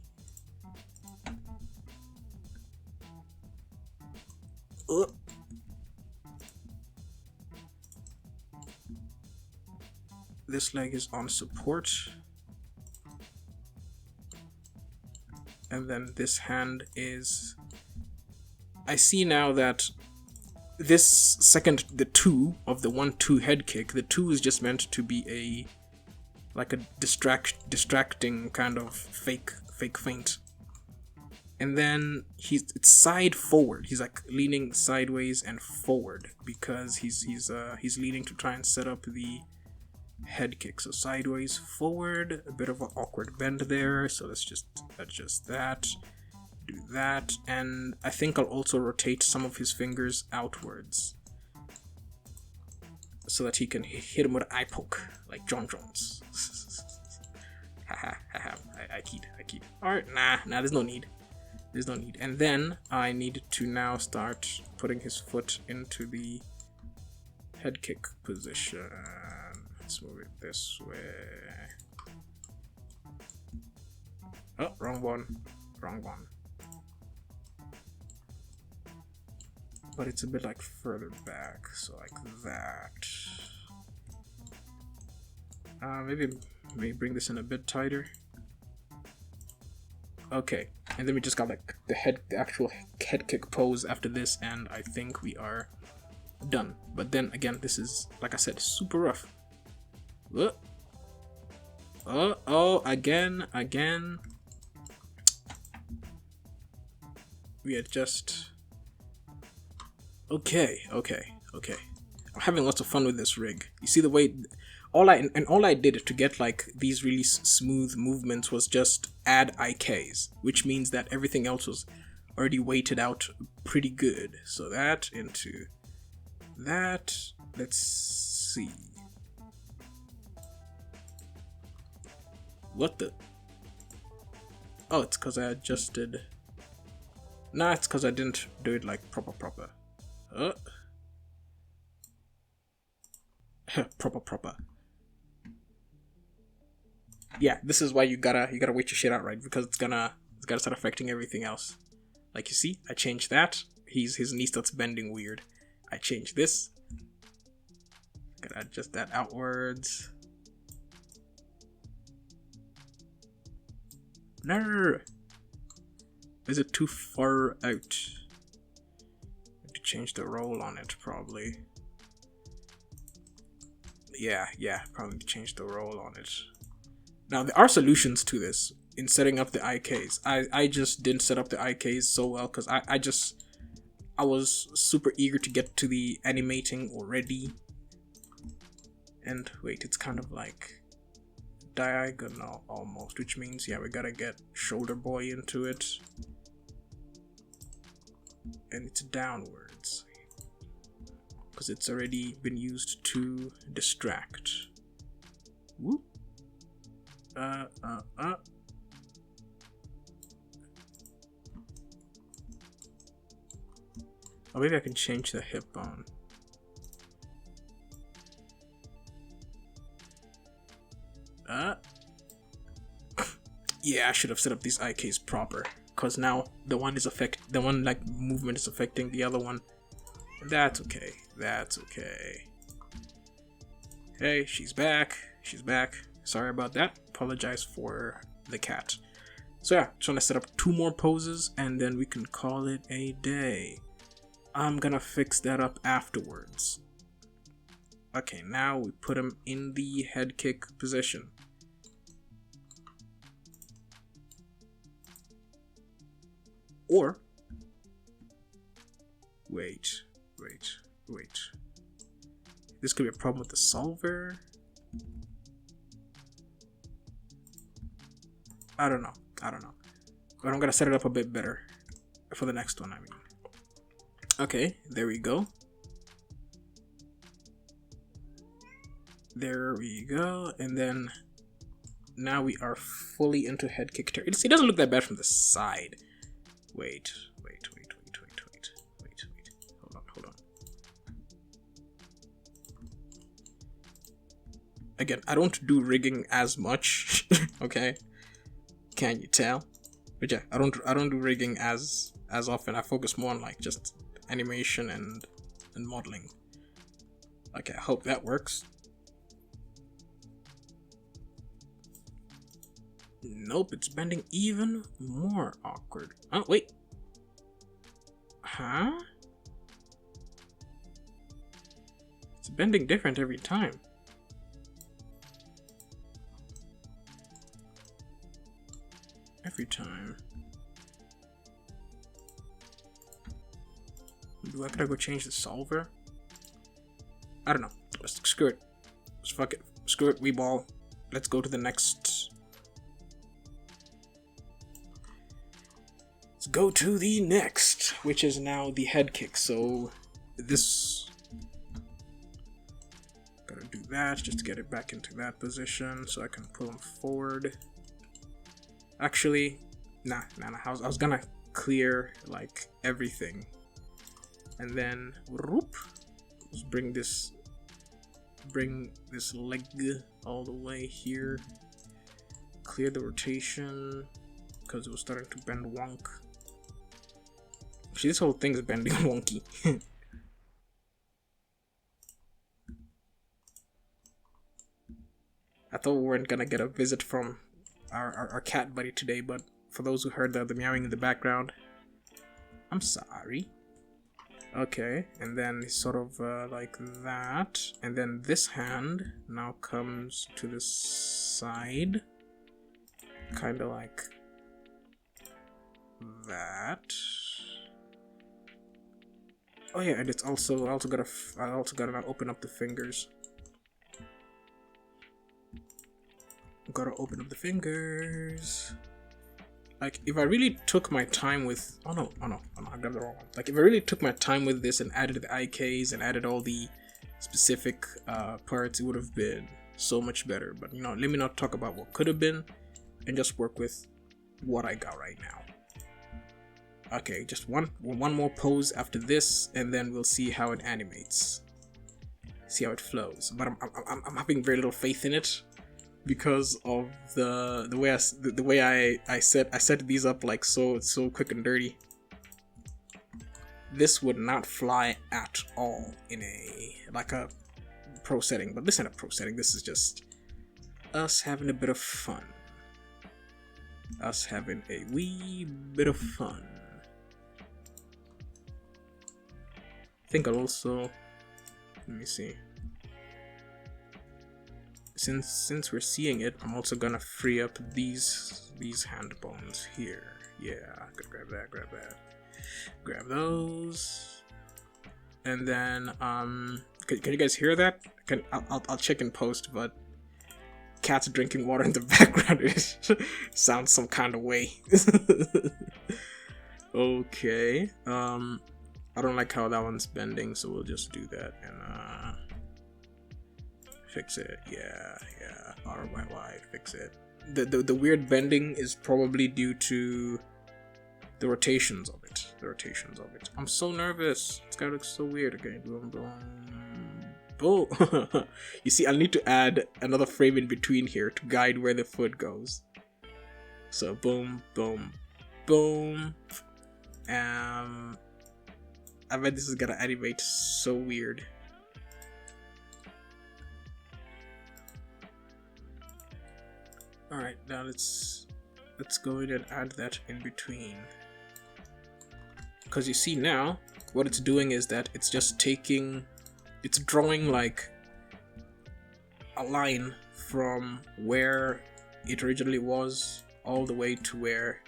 This leg is on support. And then this hand is. I see now that this second, the 2 of the 1-2 head kick, the 2 is just meant to be like a distracting kind of fake feint. And then it's side forward. He's like leaning sideways and forward because he's leaning to try and set up the head kick. So sideways, forward, a bit of an awkward bend there. So let's just adjust that, do that, and I think I'll also rotate some of his fingers outwards so that he can hit him with an eye poke like John Jones. I keyed. Alright, nah, there's no need. And then I need to now start putting his foot into the head kick position. Let's move it this way. Oh, wrong one. But it's a bit like further back, so like that. Maybe bring this in a bit tighter. Okay, and then we just got like the actual head kick pose after this, and I think we are done. But then again, this is, like I said, super rough. Again. We adjust. Okay. I'm having lots of fun with this rig. You see the way, all I did to get like these really smooth movements was just add IKs, which means that everything else was already weighted out pretty good. So that into that. Let's see. What the? Oh, it's because I adjusted. Nah, it's because I didn't do it like proper. Proper. Yeah, this is why you gotta wait your shit out, right? Because it's gotta start affecting everything else. Like you see, I changed that. His knee starts bending weird. I changed this. Gotta adjust that outwards. No. Is it too far out? I have to change the roll on it, probably. Yeah, probably change the roll on it. Now, there are solutions to this in setting up the IKs. I just didn't set up the IKs so well because I was super eager to get to the animating already. And wait, it's kind of like diagonal almost, which means, yeah, we gotta get Shoulder Boy into it. And it's downwards because it's already been used to distract. Whoop. Oh, maybe I can change the hip bone. Yeah, I should have set up these IKs proper, cause now the one like movement is affecting the other one. That's okay. Hey, she's back. Sorry about that. Apologize for the cat. So yeah, just want to set up 2 more poses and then we can call it a day. I'm gonna fix that up afterwards. Okay, now we put him in the head kick position. Or wait. This could be a problem with the solver. I don't know. But I'm gonna set it up a bit better for the next one, I mean. Okay, there we go. And then now we are fully into head kick turn. It doesn't look that bad from the side. Wait. Hold on. Again, I don't do rigging as much, okay? Can you tell? But yeah, I don't do rigging as often. I focus more on like just animation and modeling. Okay, I hope that works. Nope, it's bending even more awkward. Oh, wait. Huh? It's bending different every time. Do I gotta go change the solver? I don't know. Just screw it. Just fuck it. Screw it, Weeball. Let's go to the next. Let's go to the next, which is now the head kick. So this. Gotta do that just to get it back into that position so I can pull him forward. Actually, nah. I was gonna clear like everything, and then whoop, just bring this leg all the way here. Clear the rotation because it was starting to bend wonk. Actually, this whole thing is bending wonky. I thought we weren't gonna get a visit from our cat buddy today, but for those who heard the meowing in the background, I'm sorry. Okay, and then sort of like that, and then this hand now comes to the side, kind of like that. Oh yeah, and it's I also gotta open up the fingers. Gotta open up the fingers. Like, if I really took my time with... Oh no, I got the wrong one. Like, if I really took my time with this and added the IKs and added all the specific parts, it would have been so much better. But, you know, let me not talk about what could have been and just work with what I got right now. Okay, just one more pose after this, and then we'll see how it animates. See how it flows. But I'm having very little faith in it because of the way I set these up like so quick and dirty. This would not fly at all in a pro setting, but this ain't a pro setting. This is just us having a bit of fun. Us having a wee bit of fun. I think I'll also, let me see. Since we're seeing it, I'm also gonna free up these hand bones here. Yeah, gonna grab those, and then can you guys hear that? I'll check in post, but cats drinking water in the background sounds some kind of way. Okay, I don't like how that one's bending, so we'll just do that and fix it. Yeah, RYY, fix it. The weird bending is probably due to the rotations of it. I'm so nervous. It's gonna look so weird. Okay, boom, boom. You see, I'll need to add another frame in between here to guide where the foot goes. So boom, boom, boom. I bet this is gonna animate so weird. Alright, now let's go ahead and add that in between. Because you see now, what it's doing is that it's just it's drawing like a line from where it originally was all the way to where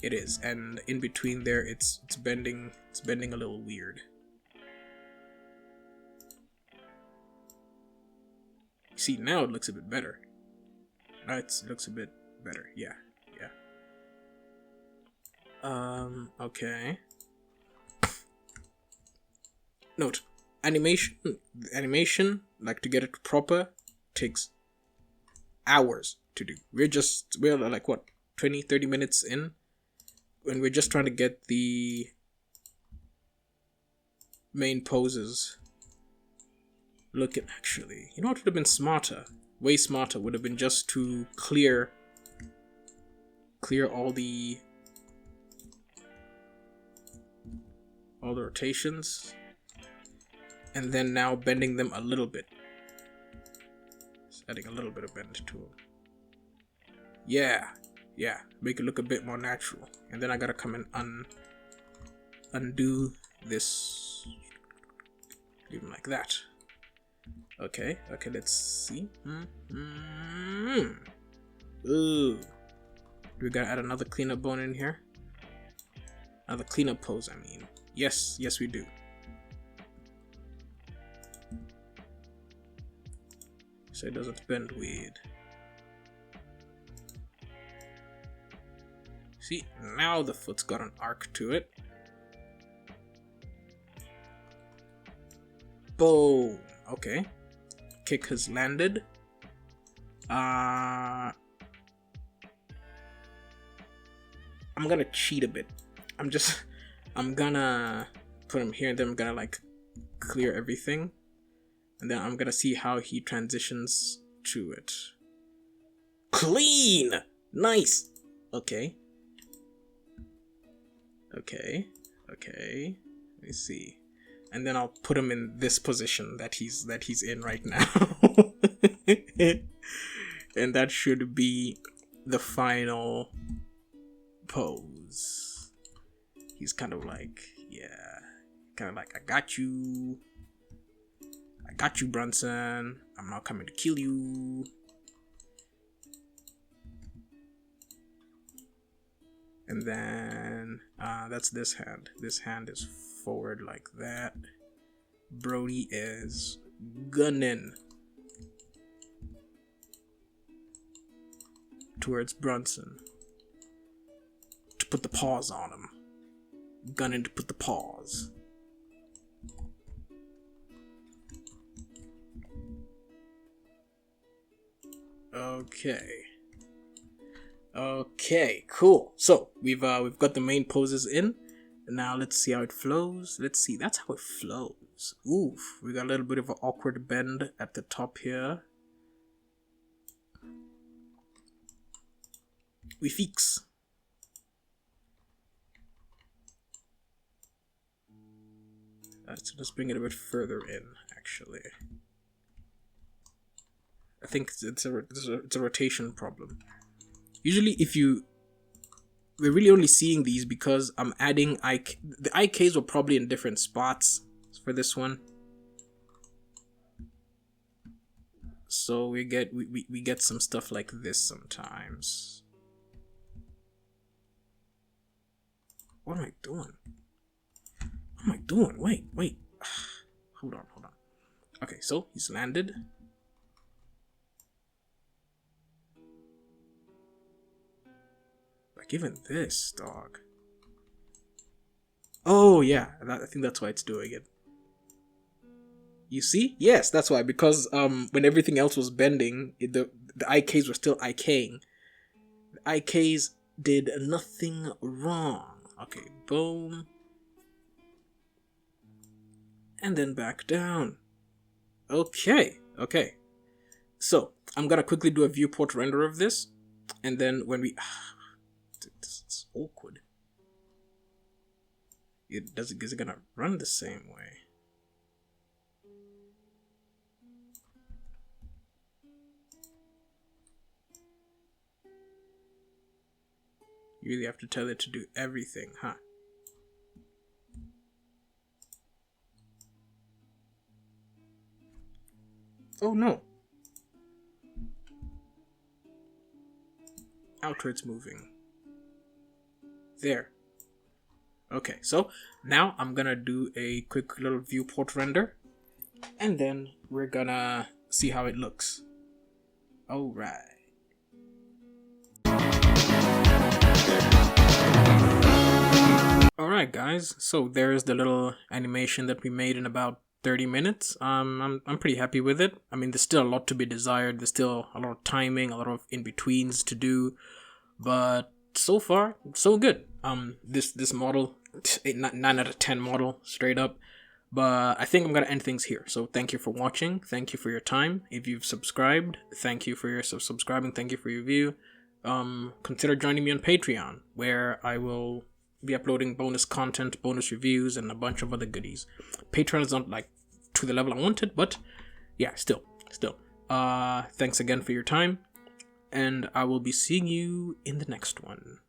it is, and in between there it's bending a little weird. See, now it looks a bit better. Now it looks a bit better. Yeah. Okay. Note, animation, like to get it proper, takes hours to do. We're like what, 20-30 minutes in, when we're just trying to get the main poses looking. Actually, you know what would have been smarter? Way smarter would have been just to clear all the rotations, and then now bending them a little bit. Just adding a little bit of bend to them. Yeah, make it look a bit more natural. And then I gotta come and undo this, leave them like that. Okay, let's see. Ooh, we gotta add another cleanup bone in here. Another cleanup pose, I mean. Yes, we do. So it doesn't bend weird. See, now the foot's got an arc to it. Boom. Okay. Kick has landed. I'm gonna cheat a bit. I'm gonna put him here, and then I'm gonna like clear everything, and then I'm gonna see how he transitions to it. Clean! Nice! Okay. Let me see. And then I'll put him in this position that he's in right now. And that should be the final pose. He's kind of like, I got you, Brunson. I'm not coming to kill you. And then that's this hand. This hand is forward like that. Brody is gunning towards Brunson to put the paws on him. Gunning to put the paws. Okay. Okay, cool. So we've got the main poses in. Now let's see how it flows. Let's see. That's how it flows. Oof. We got a little bit of an awkward bend at the top here. We fix. Let's bring it a bit further in, actually. I think it's a rotation problem. Usually, we're really only seeing these because I'm adding the IKs were probably in different spots for this one. So we get some stuff like this sometimes. What am I doing? What am I doing? Wait. Hold on. Okay, so he's landed. Like even this, dog. Oh yeah, I think that's why it's doing it. You see? Yes, that's why. Because when everything else was bending, the IKs were still IKing. The IKs did nothing wrong. Okay, boom. And then back down. Okay. So, I'm gonna quickly do a viewport render of this. And then when we... this is awkward. Is it gonna run the same way? You really have to tell it to do everything, huh? Oh no. Outwards moving. There. Okay, so now I'm gonna do a quick little viewport render. And then we're gonna see how it looks. Alright. Alright guys, so there's the little animation that we made in about 30 minutes. I'm pretty happy with it. I mean, there's still a lot to be desired. There's still a lot of timing, a lot of in-betweens to do. But so far, so good. This model, 9 out of 10 model, straight up. But I think I'm gonna end things here. So thank you for watching. Thank you for your time. If you've subscribed, thank you for your subscribing. Thank you for your view. Consider joining me on Patreon, where I will be uploading bonus content, bonus reviews, and a bunch of other goodies. Patreon is not like to the level I wanted, but yeah, still. Thanks again for your time, and I will be seeing you in the next one.